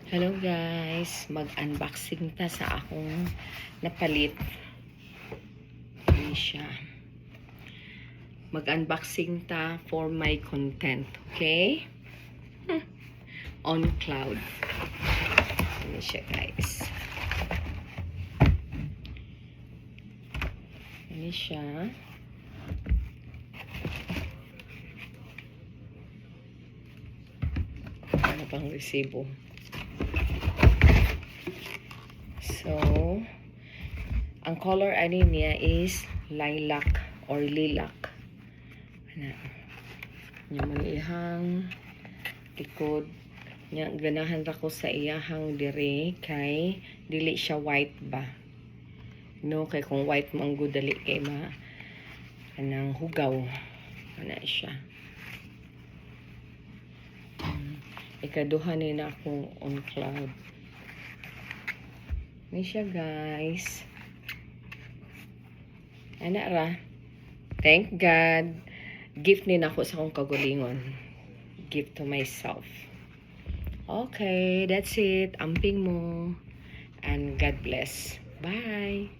Hello guys, mag-unboxing ta sa akong napalit. Ini siya. Mag-unboxing ta for my content, okay? On cloud. Ini siya guys. Ini siya. Ano pang resibo? So, ang color ani niya is lilac or lilac. Ano? Nya manihang likod. Nya ganahan ra ko sa iyahang dire kay dili siya white ba. No, kay kung white man gud dali kay anang hugaw. Ana siya. Ikaduha ni na akong on cloud. Ini siya guys. Ana ra. Thank God. Gift ni nako sa akong kagulingon. Gift to myself. Okay, that's it. Amping mo. And God bless. Bye.